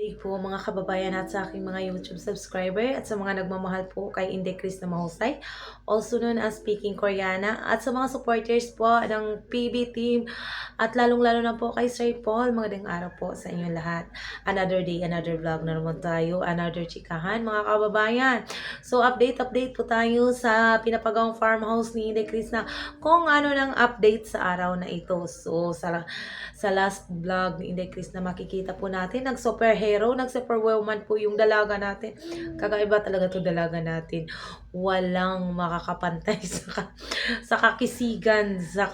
Day po mga kababayan at sa aking mga YouTube subscriber at sa mga nagmamahal po kay Inday Chris na Mahusay, also known as Speaking Koreana, at sa mga supporters po ng PB team at lalong-lalo na po kay Sir Paul. Magandang araw po sa inyo lahat. Another day, another vlog na naman tayo, another chikahan mga kababayan. So update po tayo sa pinapagawang farmhouse ni Inday Chris na kung ano ng update sa araw na ito. So sa last vlog ni Inday Chris na makikita po natin, nag-superhero, nag-superwoman po yung dalaga natin. Kakaiba talaga to dalaga natin. Walang makakapantay sa kakisigan, sa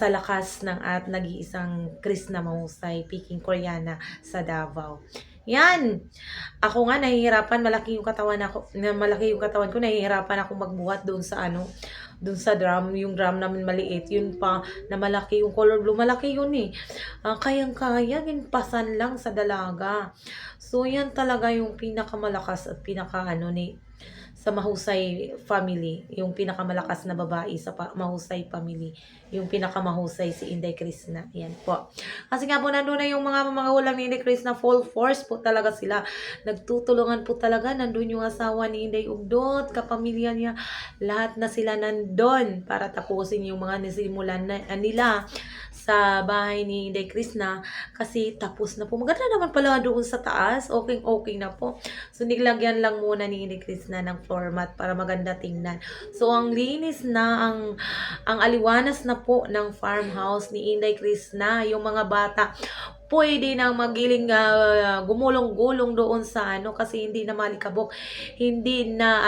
lakas ng at nag-iisang Chris na mahusay, Peking Koreana sa Davao. Yan. Ako nga nahihirapan, malaki yung katawan ko, nahihirapan ako magbuhat doon sa drum, yung drum namin maliit, yun pa na malaki yung color blue, malaki yun eh. Kayang-kaya, ginpasan lang sa dalaga. So yan talaga yung pinakamalakas at sa Mahusay family, yung pinakamalakas na babae sa Mahusay family, yung pinakamahusay si Inday Krishna. Yan po. Kasi nga po nandun na yung mga magulang ni Inday Krishna, full force po talaga sila. Nagtutulungan po talaga, nandun yung asawa ni Inday Ugdot, kapamilya niya, lahat na sila nandun para tapusin yung mga nisimulan nila sa bahay ni Inday Krishna kasi tapos na po. Maganda naman pala doon sa taas. Okay na po. So, niglagyan lang muna ni Inday Krishna ng floor mat para maganda tingnan. So, ang linis na, ang aliwanas na po ng farmhouse ni Inday Krishna. Yung mga bata, pwede nang magiling gumulong-gulong doon sa kasi hindi na malikabok, hindi na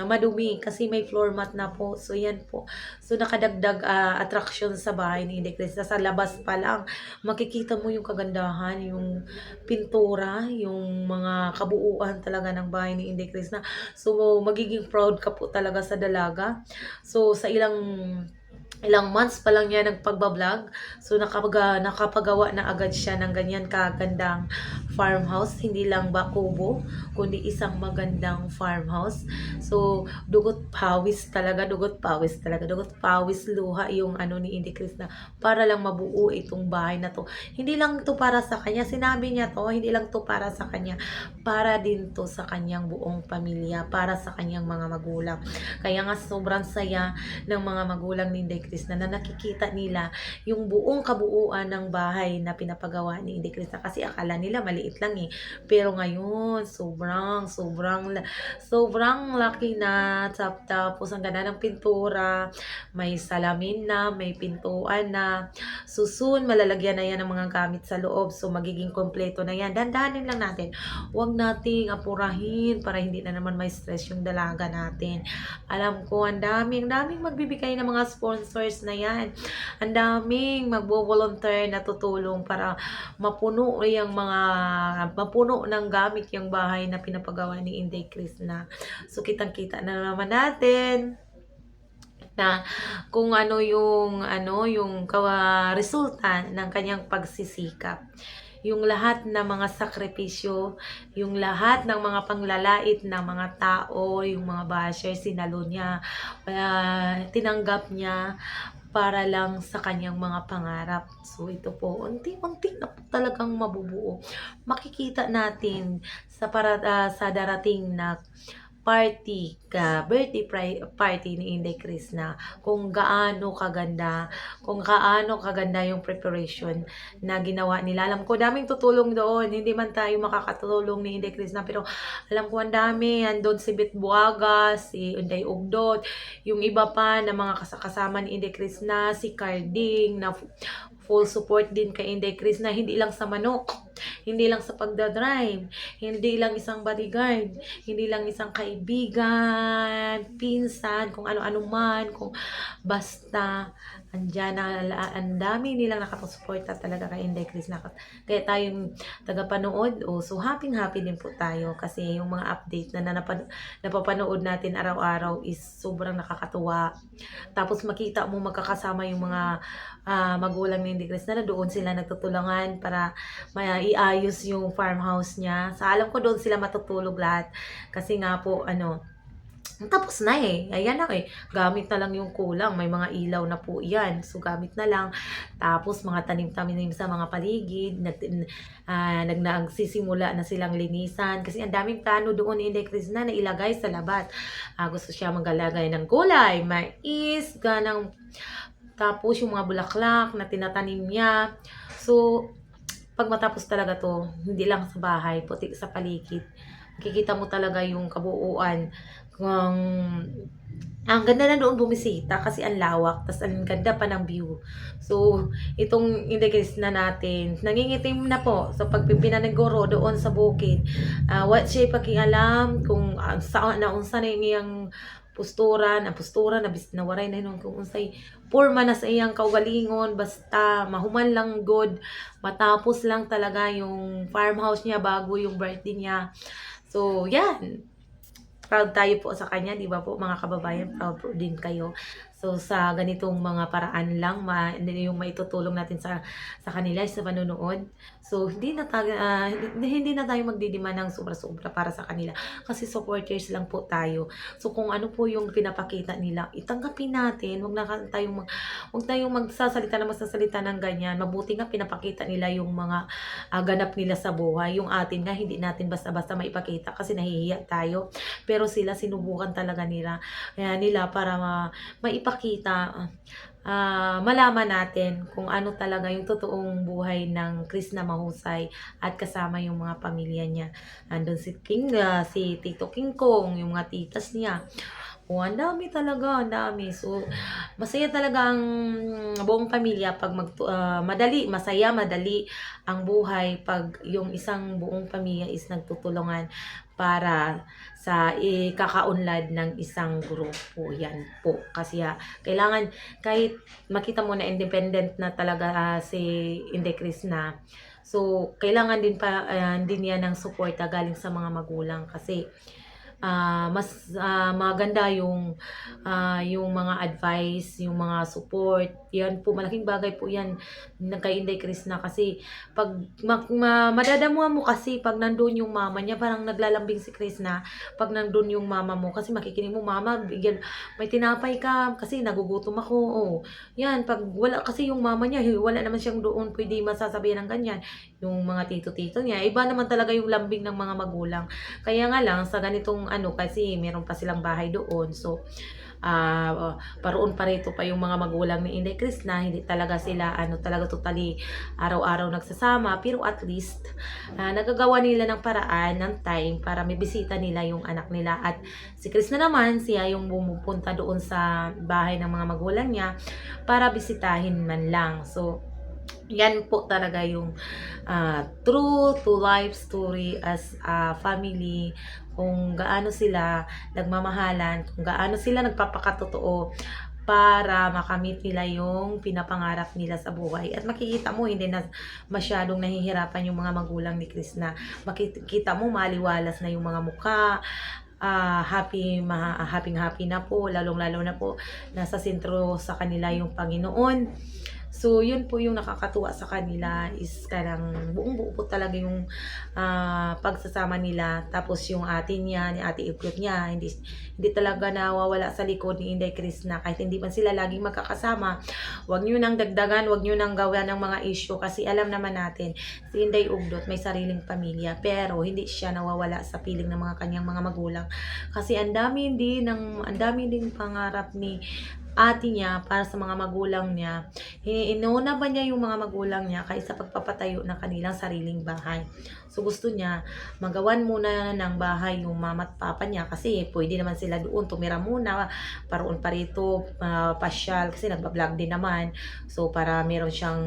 madumi kasi may floor mat na po. So yan po. So nakadagdag attraction sa bahay ni Inday Krishna. Sa labas pa lang makikita mo yung kagandahan, yung pintura, yung mga kabuuan talaga ng bahay ni Inday Krishna. So magiging proud ka po talaga sa dalaga. So sa ilang months pa lang niya nagpagbablog. So nakapagawa na agad siya ng ganyan kagandang farmhouse. Hindi lang ba kubo, kundi isang magandang farmhouse. So dugot pawis talaga, dugot pawis luha yung ni Inday Krishna para lang mabuo itong bahay na to. Hindi lang to para sa kanya, sinabi niya to, hindi lang to para sa kanya, para din to sa kanyang buong pamilya, para sa kanyang mga magulang. Kaya nga sobrang saya ng mga magulang ni Inday Krishna na nakikita nila yung buong kabuuan ng bahay na pinapagawa ni Inday Krishna kasi akala nila maliit lang eh. Pero ngayon, sobrang laki na. Tapos ang ganda ng pintura, may salamin na, may pintuan na. Susun, malalagyan na yan ng mga gamit sa loob. So magiging kompleto na yan. Dandahanin lang natin. Huwag nating apurahin para hindi na naman may stress yung dalaga natin. Alam ko, ang daming magbibigay ng mga sponsors na yan. Ang daming magbo-volunteer na tutulong para mapuno ng gamit yung bahay na pinapagawa ni Inday Krishna. So kitang-kita na naman natin na kung yung resulta ng kanyang pagsisikap, yung lahat ng mga sakripisyo, yung lahat ng mga panglalait ng mga tao, yung mga basher, sinalo niya, tinanggap niya para lang sa kanyang mga pangarap. So ito po, unti-unti na po talagang mabubuo. Makikita natin sa darating na birthday party ni Inday Krishna kung gaano kaganda yung preparation na ginawa nila. Alam ko daming tutulong doon, hindi man tayo makakatulong ni Inday Krishna, pero alam ko ang dami, andun si Bit Buaga, si Inday Ugdot, yung iba pa na mga kasama ni Inday Krishna, si Carding na full support din kay Inday Krishna, hindi lang sa manok, hindi lang sa pagdadrive, hindi lang isang bodyguard, hindi lang isang kaibigan, pinsan, kung ano-ano man, kung basta andyan na, ang dami nilang nakapasuporta talaga kay Inday Krishna. Kaya tayong tagapanood, so happy din po tayo kasi yung mga update na napapanood natin araw-araw is sobrang nakakatuwa. Tapos makita mo magkakasama yung mga magulang ni Inday Krishna na doon sila nagtutulungan para iayos yung farmhouse niya. Sa alam ko doon sila matutulog lahat kasi nga po Tapos na eh. Ayan na eh. Gamit na lang yung kulang. May mga ilaw na po yan. So, gamit na lang. Tapos, mga tanim-tanim sa mga paligid. Nagsisimula na silang linisan. Kasi ang daming plano doon ni Inday Krishna na ilagay sa labat. Gusto siya maglalagay ng gulay, mais, ganang. Tapos, yung mga bulaklak na tinatanim niya. So, pag matapos talaga to, hindi lang sa bahay, puti sa paligid, makikita mo talaga yung kabuuan. Kung ang ganda na doon bumisita kasi ang lawak, tas ang ganda pa ng view. So, itong indicators na natin, nangingitim na po sa pagpipinaniguro doon sa bukid. What siya pakialam kung saan na unsa na iyang pusturan, ang postura na bis nawaray na hinon kung unsay porma na sa iyang kaugalingon, basta mahuman lang good, matapos lang talaga yung farmhouse niya bago yung birthday niya. So, yan. Proud tayo po sa kanya, di ba po mga kababayan? Proud po din kayo. So, sa ganitong mga paraan lang, yung maitutulong natin sa kanila sa panonood. So, hindi na tayo magdidemand ng sobra-sobra para sa kanila. Kasi supporters lang po tayo. So, kung ano po yung pinapakita nila, itanggapin natin. Huwag tayong magsasalita ng ganyan. Mabuti nga pinapakita nila yung mga ganap nila sa buhay. Yung atin nga, hindi natin basta-basta maipakita kasi nahihiya tayo. Pero sila sinubukan talaga nila para maipakita, malaman natin kung ano talaga yung totoong buhay ng Krishna Mahusay at kasama yung mga pamilya niya. Andun si si Tito King Kong, yung mga titas niya. Ang dami talaga, ang dami. So, masaya talaga ang buong pamilya pag madali ang buhay pag yung isang buong pamilya is nagtutulungan para sa ikakaunlad ng isang grupo. Yan po. Kasi kailangan, kahit makita mo na independent na talaga si Inday Krishna, so kailangan din yan ng suporta galing sa mga magulang kasi mas maganda yung mga advice, yung mga support. Yan po, malaking bagay po yan kay Inday Krishna kasi pag madadamuhan mo kasi pag nandun yung mama niya, parang naglalambing si Krishna pag nandun yung mama mo kasi makikinig mo, mama, bigyan, may tinapay ka kasi nagugutom ako. Yan, pag wala kasi yung mama niya, wala naman siyang doon pwede masasabihan ng ganyan. Yung mga tito-tito niya, iba naman talaga yung lambing ng mga magulang. Kaya nga lang, sa ganitong kasi meron pa silang bahay doon. So, paroon pa rito pa yung mga magulang ni Inday Krishna. Hindi talaga sila, talaga totally araw-araw nagsasama. Pero at least, nagagawa nila ng paraan, ng time, para may bisita nila yung anak nila. At si Krishna naman, siya yung bumupunta doon sa bahay ng mga magulang niya para bisitahin man lang. So, yan po talaga yung true to life story as a family, kung gaano sila nagmamahalan, kung gaano sila nagpapakatotoo para makamit nila yung pinapangarap nila sa buhay. At makikita mo, hindi na masyadong nahihirapan yung mga magulang ni Krishna. Makikita mo, maliwalas na yung mga mukha, happy na po, lalong-lalo na po nasa sentro sa kanila yung Panginoon. So, yun po yung nakakatuwa sa kanila is karang buong-buo po talaga yung pagsasama nila. Tapos yung atin niya, ni Ate Iplot niya, hindi talaga nawawala sa likod ni Inday Krishna. Kahit hindi man sila laging magkakasama, wag nyo nang dagdagan, wag nyo nang gawa ng mga issue kasi alam naman natin, si Inday Ugdot may sariling pamilya pero hindi siya nawawala sa piling ng mga kanyang mga magulang. Kasi ang dami din pangarap ni ate niya para sa mga magulang niya. Inuna ba niya yung mga magulang niya kaysa pagpapatayo ng kanilang sariling bahay. So gusto niya magawan muna ng bahay yung mama at papa niya kasi pwede naman sila doon tumira muna, paroon pa rito, pasyal kasi nagba-vlog din naman. So para meron siyang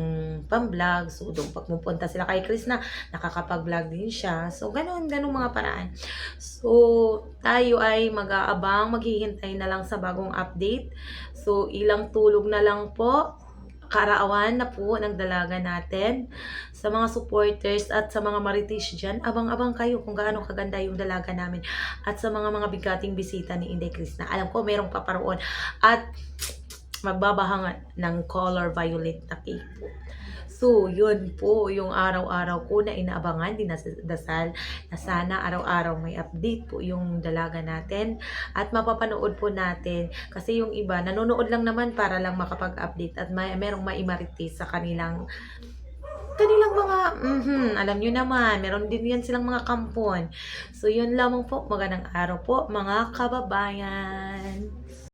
pang-vlog. So doon pag pupunta sila kay Krishna, nakakapag-vlog din siya. So ganun mga paraan. So tayo ay mag-aabang, maghihintay na lang sa bagong update. So, ilang tulog na lang po, kaarawan na po ng dalaga natin. Sa mga supporters at sa mga marites dyan, abang-abang kayo kung gaano kaganda yung dalaga namin. At sa mga bigating bisita ni Inday Krishna. Alam ko, merong paparoon. At magbabahang ng color violet na cake po. So, yun po yung araw-araw ko na inaabangan, dinadasal na sana araw-araw may update po yung dalaga natin at mapapanood po natin. Kasi yung iba, nanonood lang naman para lang makapag-update at merong maimarites sa kanilang mga, alam nyo naman, meron din yan silang mga kampon. So, yun lamang po. Magandang araw po, mga kababayan.